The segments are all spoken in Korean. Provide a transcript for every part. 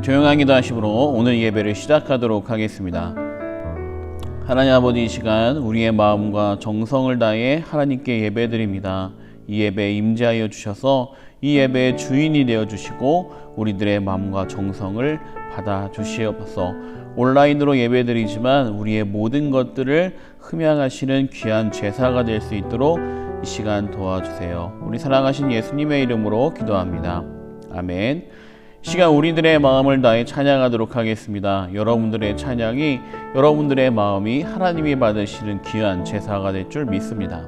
조용한 기도하심으로 오늘 예배를 시작하도록 하겠습니다. 하나님 아버지, 이 시간 우리의 마음과 정성을 다해 하나님께 예배드립니다. 이 예배에 임재하여 주셔서 이 예배의 주인이 되어 주시고 우리들의 마음과 정성을 받아 주시옵소서. 온라인으로 예배드리지만 우리의 모든 것들을 흠양하시는 귀한 제사가 될 수 있도록 이 시간 도와주세요. 우리 사랑하신 예수님의 이름으로 기도합니다. 아멘. 이 시간 우리들의 마음을 다해 찬양하도록 하겠습니다. 여러분들의 찬양이, 여러분들의 마음이 하나님이 받으시는 귀한 제사가 될 줄 믿습니다.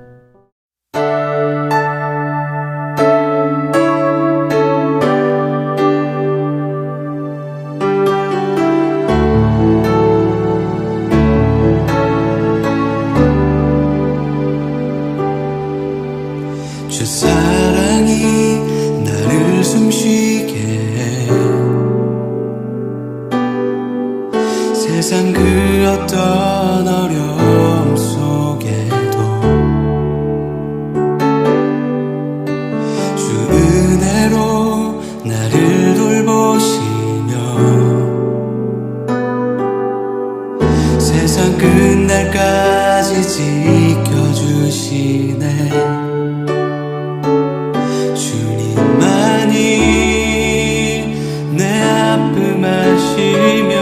주 사랑이 나를 숨쉬게 해. 세상 그 어떤 어려움 속에도 주 은혜로 나를 돌보시며 세상 끝날까지 지켜주시네. 내 아픔 아시며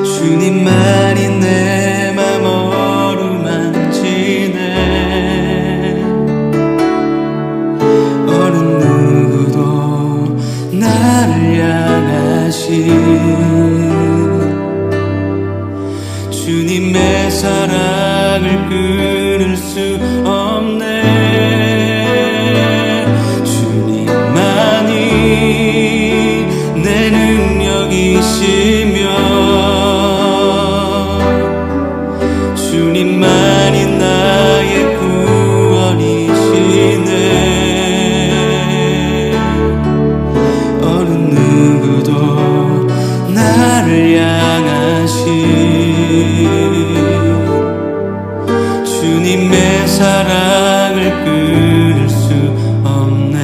주님만이 내 맘 어루만지네. 어느 누구도 나를 향하신 주님의 사랑을 끊을 수 없네. 내 능력이시며 주님만이 나의 구원이시네. 어느 누구도 나를 향하신 주님의 사랑을 끊을 수 없네.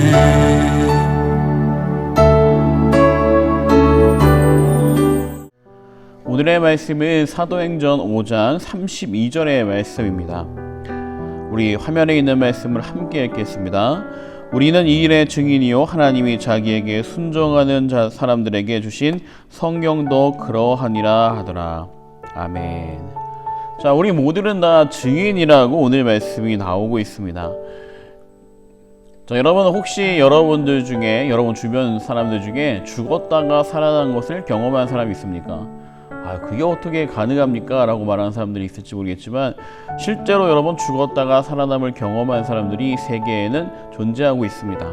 오늘의 말씀은 사도행전 5장 32절의 말씀입니다. 우리 화면에 있는 말씀을 함께 읽겠습니다. 우리는 이 일의 증인이요 하나님이 자기에게 순종하는 사람들에게 주신 성경도 그러하니라 하더라. 아멘. 자, 우리 모두는 다 증인이라고 오늘 말씀이 나오고 있습니다. 자, 여러분 혹시 여러분들 중에, 여러분 주변 사람들 중에 죽었다가 살아난 것을 경험한 사람이 있습니까? 그게 어떻게 가능합니까? 라고 말하는 사람들이 있을지 모르겠지만 실제로 여러분 죽었다가 살아남을 경험한 사람들이 세계에는 존재하고 있습니다.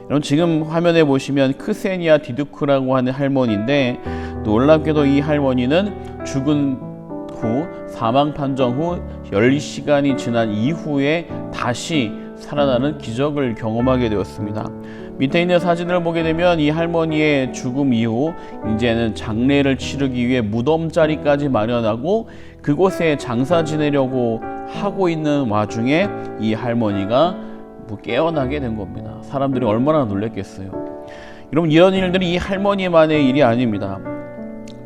여러분 지금 화면에 보시면 크세니아 디두크라고 하는 할머니인데, 놀랍게도 이 할머니는 죽은 후 사망 판정 후 12시간이 지난 이후에 다시 살아나는 기적을 경험하게 되었습니다. 밑에 있는 사진을 보게 되면 이 할머니의 죽음 이후 이제는 장례를 치르기 위해 무덤자리까지 마련하고 그곳에 장사 지내려고 하고 있는 와중에 이 할머니가 깨어나게 된 겁니다. 사람들이 얼마나 놀랐겠어요. 여러분, 이런 일들이 이 할머니만의 일이 아닙니다.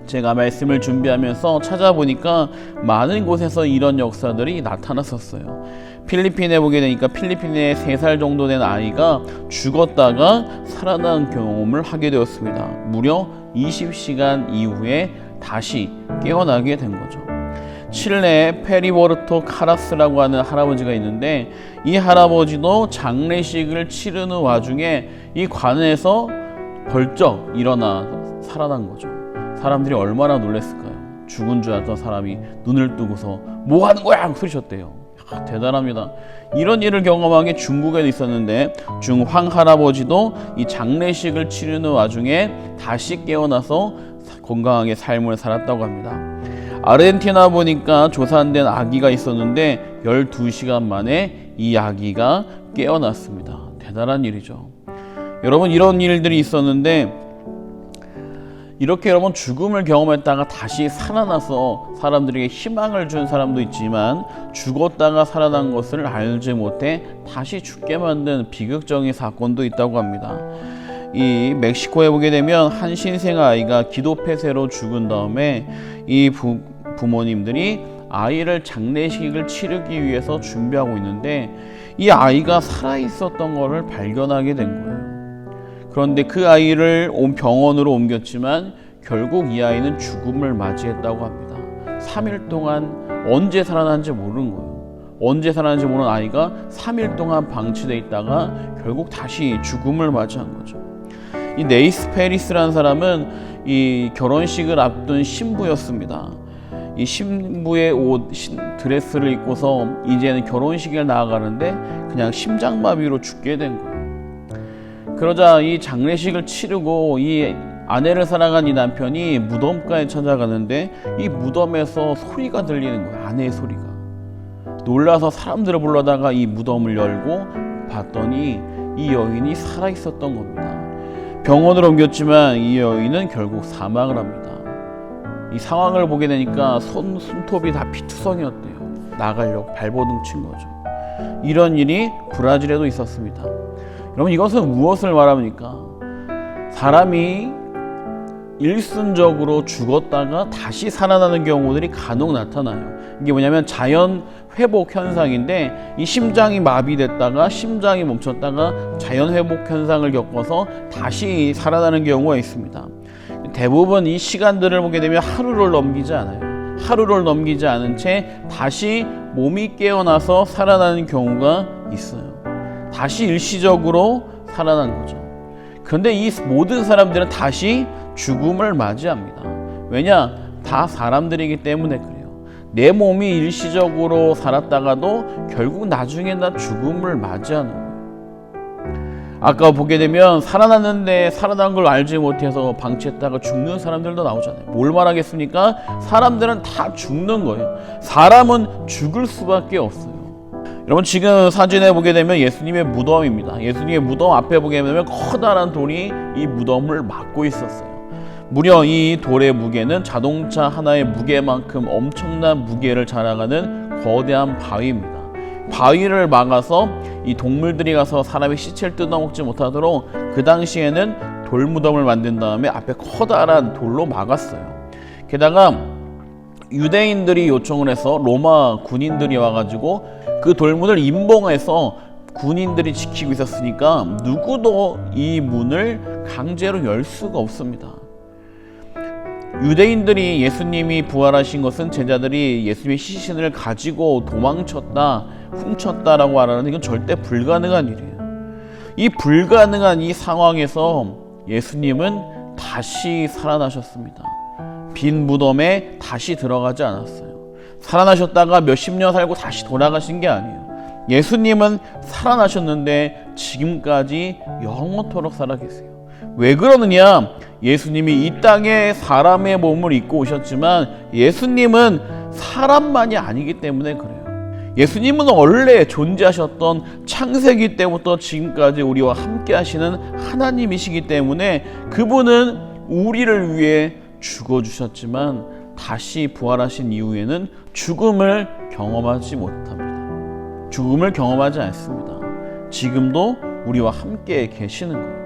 제가 말씀을 준비하면서 찾아보니까 많은 곳에서 이런 역사들이 나타났었어요. 필리핀에 보게 되니까 필리핀의 3살 정도 된 아이가 죽었다가 살아난 경험을 하게 되었습니다. 무려 20시간 이후에 다시 깨어나게 된 거죠. 칠레의 페리보르토 카라스라고 하는 할아버지가 있는데, 이 할아버지도 장례식을 치르는 와중에 이 관에서 벌쩍 일어나 살아난 거죠. 사람들이 얼마나 놀랐을까요? 죽은 줄 알았던 사람이 눈을 뜨고서 뭐 하는 거야? 소리쳤대요. 대단합니다. 이런 일을 경험한 게 중국에 있었는데, 중황 할아버지도 이 장례식을 치르는 와중에 다시 깨어나서 건강하게 삶을 살았다고 합니다. 아르헨티나 보니까 조산된 아기가 있었는데 12시간 만에 이 아기가 깨어났습니다. 대단한 일이죠. 여러분, 이런 일들이 있었는데 이렇게 여러분 죽음을 경험했다가 다시 살아나서 사람들에게 희망을 준 사람도 있지만, 죽었다가 살아난 것을 알지 못해 다시 죽게 만든 비극적인 사건도 있다고 합니다. 이 멕시코에 보게 되면 한 신생 아이가 기도 폐쇄로 죽은 다음에 이 부모님들이 아이를 장례식을 치르기 위해서 준비하고 있는데 이 아이가 살아 있었던 것을 발견하게 된 거예요. 그런데 그 아이를 병원으로 옮겼지만 결국 이 아이는 죽음을 맞이했다고 합니다. 3일 동안 언제 살아난지 모르는 거예요. 언제 살아난지 모르는 아이가 3일 동안 방치돼 있다가 결국 다시 죽음을 맞이한 거죠. 이 네이스 페리스라는 사람은 이 결혼식을 앞둔 신부였습니다. 이 신부의 옷, 드레스를 입고서 이제는 결혼식에 나아가는데 그냥 심장마비로 죽게 된 거예요. 그러자 이 장례식을 치르고 이 아내를 사랑한 이 남편이 무덤가에 찾아가는데 이 무덤에서 소리가 들리는 거예요. 아내의 소리가. 놀라서 사람들을 불러다가 이 무덤을 열고 봤더니 이 여인이 살아 있었던 겁니다. 병원으로 옮겼지만 이 여인은 결국 사망을 합니다. 이 상황을 보게 되니까 손톱이 다 피투성이었대요. 나가려고 발버둥 친 거죠. 이런 일이 브라질에도 있었습니다. 여러분, 이것은 무엇을 말합니까? 사람이 일순적으로 죽었다가 다시 살아나는 경우들이 간혹 나타나요. 이게 뭐냐면 자연 회복 현상인데, 이 심장이 마비됐다가 심장이 멈췄다가 자연 회복 현상을 겪어서 다시 살아나는 경우가 있습니다. 대부분 이 시간들을 보게 되면 하루를 넘기지 않아요. 하루를 넘기지 않은 채 다시 몸이 깨어나서 살아나는 경우가 있어요. 다시 일시적으로 살아난 거죠. 그런데 이 모든 사람들은 다시 죽음을 맞이합니다. 왜냐? 다 사람들이기 때문에 그래요. 내 몸이 일시적으로 살았다가도 결국 나중엔 다 죽음을 맞이하는 거예요. 아까 보게 되면 살아났는데 살아난 걸 알지 못해서 방치했다가 죽는 사람들도 나오잖아요. 뭘 말하겠습니까? 사람들은 다 죽는 거예요. 사람은 죽을 수밖에 없어요. 여러분, 지금 사진에 보게 되면 예수님의 무덤입니다. 예수님의 무덤 앞에 보게 되면 커다란 돌이 이 무덤을 막고 있었어요. 무려 이 돌의 무게는 자동차 하나의 무게만큼 엄청난 무게를 자랑하는 거대한 바위입니다. 바위를 막아서 이 동물들이 가서 사람의 시체를 뜯어먹지 못하도록 그 당시에는 돌무덤을 만든 다음에 앞에 커다란 돌로 막았어요. 게다가 유대인들이 요청을 해서 로마 군인들이 와가지고 그 돌문을 임봉해서 군인들이 지키고 있었으니까 누구도 이 문을 강제로 열 수가 없습니다. 유대인들이 예수님이 부활하신 것은 제자들이 예수님의 시신을 가지고 도망쳤다, 훔쳤다라고 말하는, 이건 절대 불가능한 일이에요. 이 불가능한 이 상황에서 예수님은 다시 살아나셨습니다. 빈 무덤에 다시 들어가지 않았어요. 살아나셨다가 몇십 년 살고 다시 돌아가신 게 아니에요. 예수님은 살아나셨는데 지금까지 영원토록 살아계세요. 왜 그러느냐? 예수님이 이 땅에 사람의 몸을 입고 오셨지만 예수님은 사람만이 아니기 때문에 그래요. 예수님은 원래 존재하셨던 창세기 때부터 지금까지 우리와 함께 하시는 하나님이시기 때문에 그분은 우리를 위해 죽어주셨지만 다시 부활하신 이후에는 죽음을 경험하지 못합니다. 죽음을 경험하지 않습니다. 지금도 우리와 함께 계시는 거예요.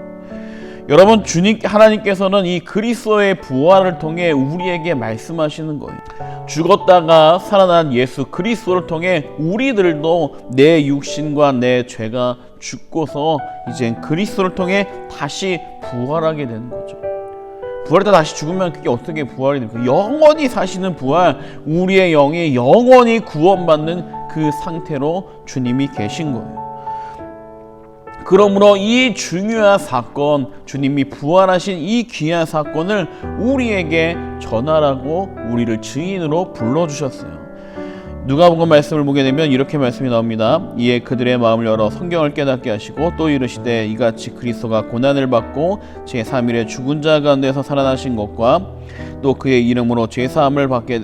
여러분, 하나님께서는 이 그리스도의 부활을 통해 우리에게 말씀하시는 거예요. 죽었다가 살아난 예수 그리스도를 통해 우리들도 내 육신과 내 죄가 죽고서 이제 그리스도를 통해 다시 부활하게 되는 거죠. 부활했다 다시 죽으면 그게 어떻게 부활이 됩니까? 영원히 사시는 부활, 우리의 영이 영원히 구원받는 그 상태로 주님이 계신 거예요. 그러므로 이 중요한 사건, 주님이 부활하신 이 귀한 사건을 우리에게 전하라고 우리를 증인으로 불러주셨어요. 누가복음 말씀을 보게 되면 이렇게 말씀이 나옵니다. 이에 그들의 마음을 열어 성경을 깨닫게 하시고 또 이르시되 이같이 그리스도가 고난을 받고 제3일에 죽은 자 가운데서 살아나신 것과 또 그의 이름으로 제사함을 받게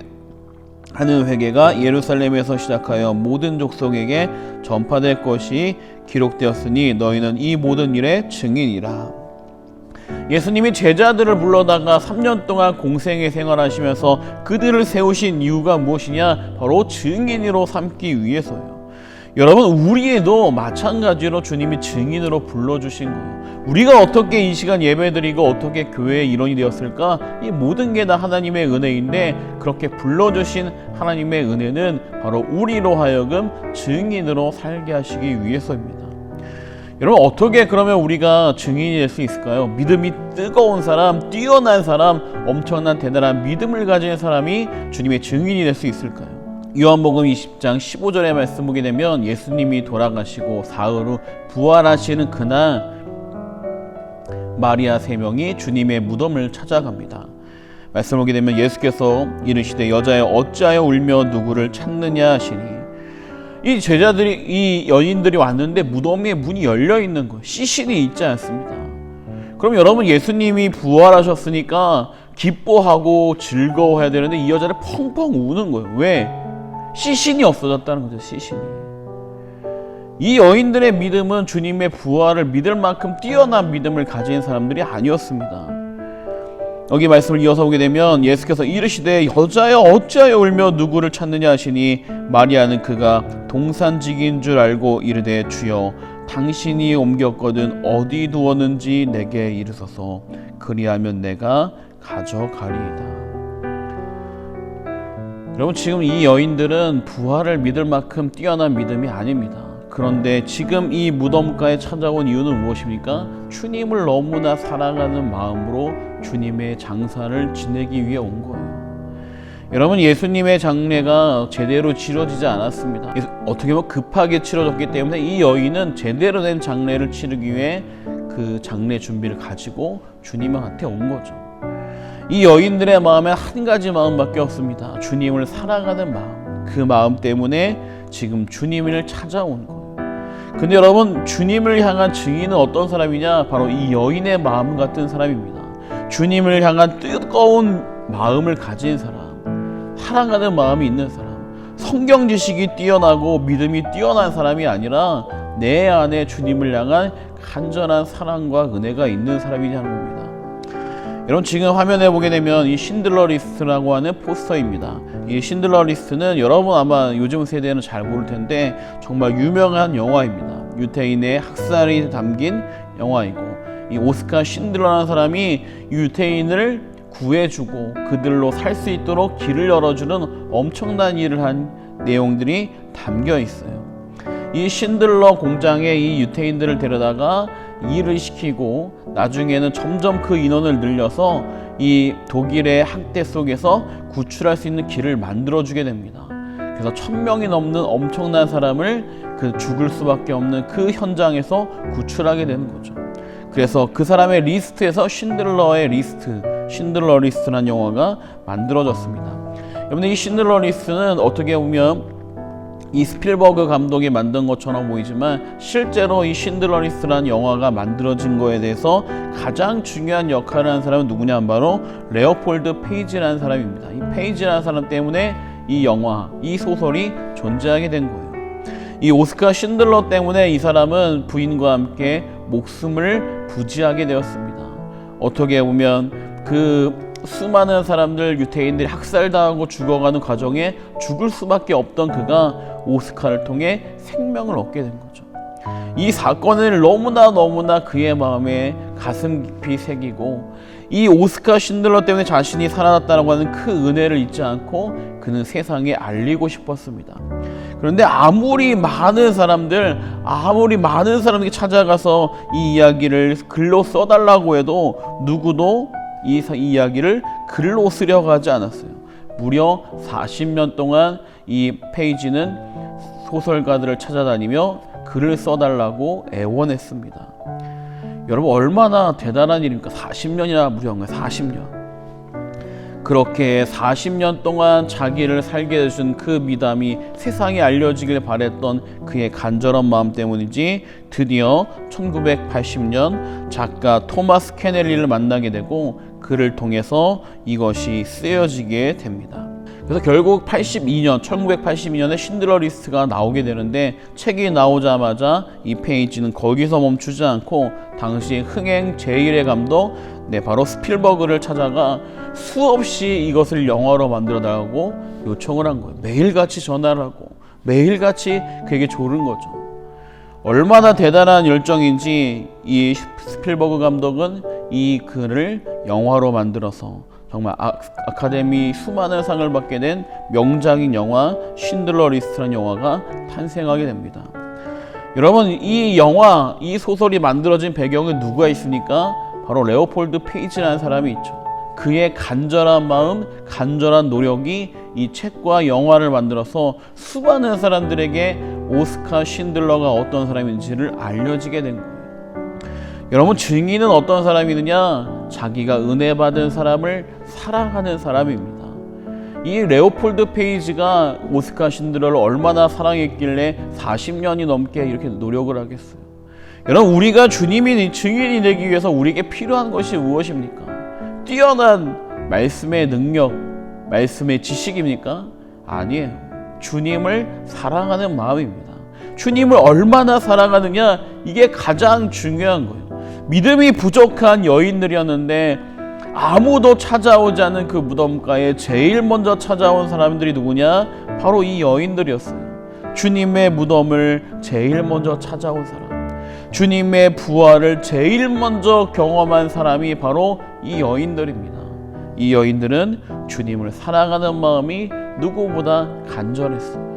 하는 회개가 예루살렘에서 시작하여 모든 족속에게 전파될 것이 기록되었으니 너희는 이 모든 일의 증인이라. 예수님이 제자들을 불러다가 3년 동안 공생의 생활하시면서 그들을 세우신 이유가 무엇이냐? 바로 증인으로 삼기 위해서예요. 여러분, 우리에도 마찬가지로 주님이 증인으로 불러주신 거예요. 우리가 어떻게 이 시간 예배드리고 어떻게 교회의 일원이 되었을까? 이 모든 게 다 하나님의 은혜인데, 그렇게 불러주신 하나님의 은혜는 바로 우리로 하여금 증인으로 살게 하시기 위해서입니다. 여러분, 어떻게 그러면 우리가 증인이 될 수 있을까요? 믿음이 뜨거운 사람, 뛰어난 사람, 엄청난 대단한 믿음을 가진 사람이 주님의 증인이 될 수 있을까요? 요한복음 20장 15절의 말씀 보게 되면 예수님이 돌아가시고 사흘 후 부활하시는 그날 마리아 3명이 주님의 무덤을 찾아갑니다. 말씀 보게 되면 예수께서 이르시되 여자여 어찌하여 울며 누구를 찾느냐 하시니, 이 제자들이, 이 여인들이 왔는데 무덤에 문이 열려 있는 거예요. 시신이 있지 않습니다. 그럼 여러분, 예수님이 부활하셨으니까 기뻐하고 즐거워해야 되는데 이 여자를 펑펑 우는 거예요. 왜? 시신이 없어졌다는 거죠. 시신이. 이 여인들의 믿음은 주님의 부활을 믿을 만큼 뛰어난 믿음을 가진 사람들이 아니었습니다. 여기 말씀을 이어서 보게 되면 예수께서 이르시되 여자여 어찌하여 울며 누구를 찾느냐 하시니, 마리아는 그가 동산직인 줄 알고 이르되 주여 당신이 옮겼거든 어디 두었는지 내게 이르소서, 그리하면 내가 가져가리이다. 여러분, 지금 이 여인들은 부활을 믿을 만큼 뛰어난 믿음이 아닙니다. 그런데 지금 이 무덤가에 찾아온 이유는 무엇입니까? 주님을 너무나 사랑하는 마음으로 주님의 장사를 지내기 위해 온 거예요. 여러분, 예수님의 장례가 제대로 치러지지 않았습니다. 어떻게 보면 급하게 치러졌기 때문에 이 여인은 제대로 된 장례를 치르기 위해 그 장례 준비를 가지고 주님한테 온 거죠. 이 여인들의 마음에 한 가지 마음밖에 없습니다. 주님을 사랑하는 마음. 그 마음 때문에 지금 주님을 찾아온 거예요. 근데 여러분, 주님을 향한 증인은 어떤 사람이냐? 바로 이 여인의 마음 같은 사람입니다. 주님을 향한 뜨거운 마음을 가진 사람, 사랑하는 마음이 있는 사람, 성경 지식이 뛰어나고 믿음이 뛰어난 사람이 아니라 내 안에 주님을 향한 간절한 사랑과 은혜가 있는 사람이냐는 겁니다. 여러분, 지금 화면에 보게 되면 이 신들러 리스트라고 하는 포스터입니다. 이 신들러 리스트는 여러분 아마 요즘 세대는 잘 모를 텐데 정말 유명한 영화입니다. 유태인의 학살이 담긴 영화이고, 이 오스카 신들러라는 사람이 유태인을 구해주고 그들로 살 수 있도록 길을 열어주는 엄청난 일을 한 내용들이 담겨 있어요. 이 신들러 공장에 이 유태인들을 데려다가 일을 시키고 나중에는 점점 그 인원을 늘려서 이 독일의 학대 속에서 구출할 수 있는 길을 만들어주게 됩니다. 그래서 1000명이 넘는 엄청난 사람을 그 죽을 수밖에 없는 그 현장에서 구출하게 되는 거죠. 그래서 그 사람의 리스트에서 신들러의 리스트, 신들러 리스트라는 영화가 만들어졌습니다. 여러분들, 이 신들러 리스트는 어떻게 보면 이 스필버그 감독이 만든 것처럼 보이지만 실제로 이 신들러 리스트라는 영화가 만들어진 거에 대해서 가장 중요한 역할을 한 사람은 누구냐? 바로 레오폴드 페이지라는 사람입니다. 이 페이지라는 사람 때문에 이 영화, 이 소설이 존재하게 된 거예요. 이 오스카 신들러 때문에 이 사람은 부인과 함께 목숨을 부지하게 되었습니다. 어떻게 보면 그 수많은 사람들, 유태인들이 학살당하고 죽어가는 과정에 죽을 수밖에 없던 그가 오스카를 통해 생명을 얻게 된 거죠. 이 사건을 너무나 그의 마음에 가슴 깊이 새기고, 이 오스카 신들러 때문에 자신이 살아났다고 하는 그 은혜를 잊지 않고 그는 세상에 알리고 싶었습니다. 그런데 아무리 많은 사람들이 찾아가서 이 이야기를 글로 써달라고 해도 누구도 이 이야기를 글로 쓰려고 하지 않았어요. 무려 40년 동안 이 페이지는 소설가들을 찾아다니며 글을 써달라고 애원했습니다. 여러분, 얼마나 대단한 일입니까? 40년이나 무려한 거예요. 40년. 그렇게 40년 동안 자기를 살게 해준 그 미담이 세상에 알려지길 바랬던 그의 간절한 마음 때문인지 드디어 1980년 작가 토마스 케넬리를 만나게 되고 그를 통해서 이것이 쓰여지게 됩니다. 그래서 결국 1982년에 신들러 리스트가 나오게 되는데, 책이 나오자마자 이 페이지는 거기서 멈추지 않고 당시 흥행 제1의 감독, 바로 스필버그를 찾아가 수없이 이것을 영화로 만들어 달라고 요청을 한 거예요. 매일같이 전화를 하고 매일같이 그에게 조른 거죠. 얼마나 대단한 열정인지 이 스필버그 감독은 이 글을 영화로 만들어서 정말 아카데미 수많은 상을 받게 된 명작인 영화 쉰들러 리스트라는 영화가 탄생하게 됩니다. 여러분, 이 영화, 이 소설이 만들어진 배경에 누가 있습니까? 바로 레오폴드 페이지라는 사람이 있죠. 그의 간절한 마음, 간절한 노력이 이 책과 영화를 만들어서 수많은 사람들에게 오스카 쉰들러가 어떤 사람인지를 알려지게 된 거예요. 여러분, 증인은 어떤 사람이느냐? 자기가 은혜 받은 사람을 사랑하는 사람입니다. 이 레오폴드 페이지가 오스카 쉰들러를 얼마나 사랑했길래 40년이 넘게 이렇게 노력을 하겠어요. 여러분, 우리가 주님이 증인이 되기 위해서 우리에게 필요한 것이 무엇입니까? 뛰어난 말씀의 능력, 말씀의 지식입니까? 아니에요. 주님을 사랑하는 마음입니다. 주님을 얼마나 사랑하느냐, 이게 가장 중요한 거예요. 믿음이 부족한 여인들이었는데 아무도 찾아오지 않은 그 무덤가에 제일 먼저 찾아온 사람들이 누구냐? 바로 이 여인들이었어요. 주님의 무덤을 제일 먼저 찾아온 사람, 주님의 부활을 제일 먼저 경험한 사람이 바로 이 여인들입니다. 이 여인들은 주님을 사랑하는 마음이 누구보다 간절했어요.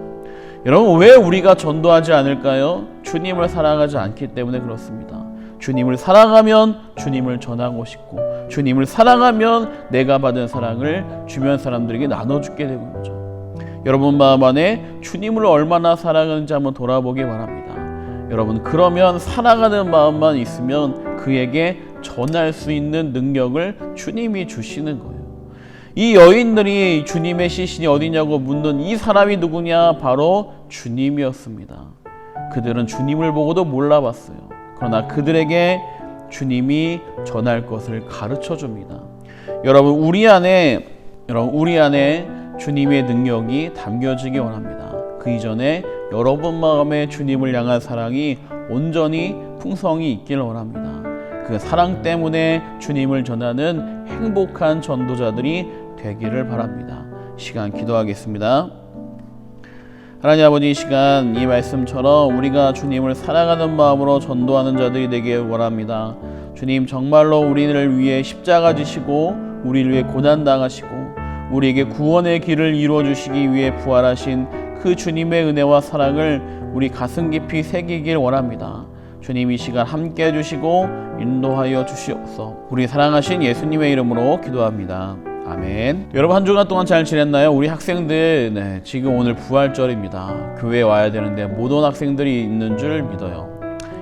여러분, 왜 우리가 전도하지 않을까요? 주님을 사랑하지 않기 때문에 그렇습니다. 주님을 사랑하면 주님을 전하고 싶고, 주님을 사랑하면 내가 받은 사랑을 주변 사람들에게 나눠주게 되는 거죠. 여러분 마음 안에 주님을 얼마나 사랑하는지 한번 돌아보기 바랍니다. 여러분, 그러면 사랑하는 마음만 있으면 그에게 전할 수 있는 능력을 주님이 주시는 거예요. 이 여인들이 주님의 시신이 어디냐고 묻는 이 사람이 누구냐? 바로 주님이었습니다. 그들은 주님을 보고도 몰라봤어요. 그러나 그들에게 주님이 전할 것을 가르쳐 줍니다. 여러분, 우리 안에 주님의 능력이 담겨지기 원합니다. 그 이전에 여러분 마음에 주님을 향한 사랑이 온전히 풍성이 있길 원합니다. 그 사랑 때문에 주님을 전하는 행복한 전도자들이 되기를 바랍니다. 시간 기도하겠습니다. 하나님 아버지, 이 시간 이 말씀처럼 우리가 주님을 사랑하는 마음으로 전도하는 자들이 되길 원합니다. 주님, 정말로 우리를 위해 십자가 지시고 우리를 위해 고난당하시고 우리에게 구원의 길을 이루어 주시기 위해 부활하신 그 주님의 은혜와 사랑을 우리 가슴 깊이 새기길 원합니다. 주님, 이 시간 함께 해주시고 인도하여 주시옵소서. 우리 사랑하신 예수님의 이름으로 기도합니다. 아멘. 여러분, 한 주간 동안 잘 지냈나요? 우리 학생들, 지금 오늘 부활절입니다. 교회에 와야 되는데 못 온 학생들이 있는 줄 믿어요.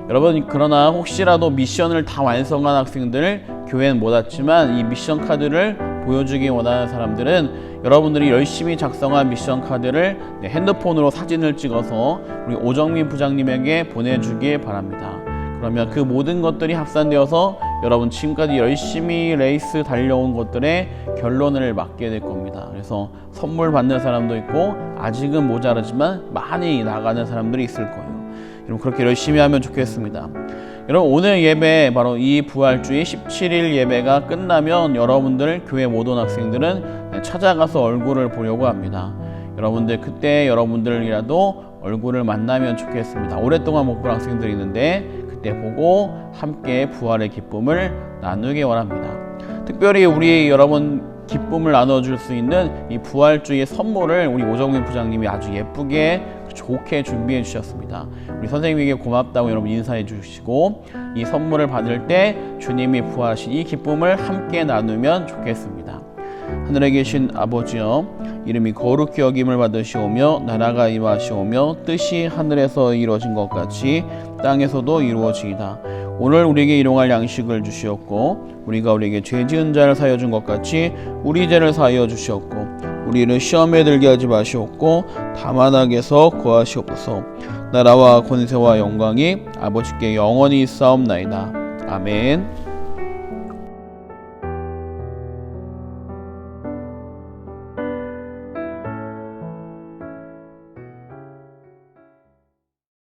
여러분, 그러나 혹시라도 미션을 다 완성한 학생들, 교회는 못 왔지만 이 미션 카드를 보여주기 원하는 사람들은 여러분들이 열심히 작성한 미션 카드를 핸드폰으로 사진을 찍어서 우리 오정민 부장님에게 보내주길 바랍니다. 그러면 그 모든 것들이 합산되어서 여러분 지금까지 열심히 레이스 달려온 것들의 결론을 맞게 될 겁니다. 그래서 선물 받는 사람도 있고 아직은 모자라지만 많이 나가는 사람들이 있을 거예요. 여러분, 그렇게 열심히 하면 좋겠습니다. 여러분, 오늘 예배, 바로 이 부활주의 17일 예배가 끝나면 여러분들 교회 못 온 학생들은 찾아가서 얼굴을 보려고 합니다. 여러분들 그때 여러분들이라도 얼굴을 만나면 좋겠습니다. 오랫동안 못 본 학생들이 있는데 그때 보고 함께 부활의 기쁨을 나누기 원합니다. 특별히 우리 여러분 기쁨을 나눠줄 수 있는 이 부활주의 선물을 우리 오정민 부장님이 아주 예쁘게 좋게 준비해 주셨습니다. 우리 선생님에게 고맙다고 여러분 인사해 주시고 이 선물을 받을 때 주님이 부활하신 이 기쁨을 함께 나누면 좋겠습니다. 하늘에 계신 아버지여, 이름이 거룩히 여김을 받으시오며 나라가 임하시오며 뜻이 하늘에서 이루어진 것 같이 땅에서도 이루어지이다. 오늘 우리에게 일용할 양식을 주시옵고 우리가 우리에게 죄 지은 자를 사하여 준 것 같이 우리 죄를 사하여 주시옵고 우리를 시험에 들게 하지 마시옵고 다만 악에서 구하시옵소서. 나라와 권세와 영광이 아버지께 영원히 있사옵나이다. 아멘.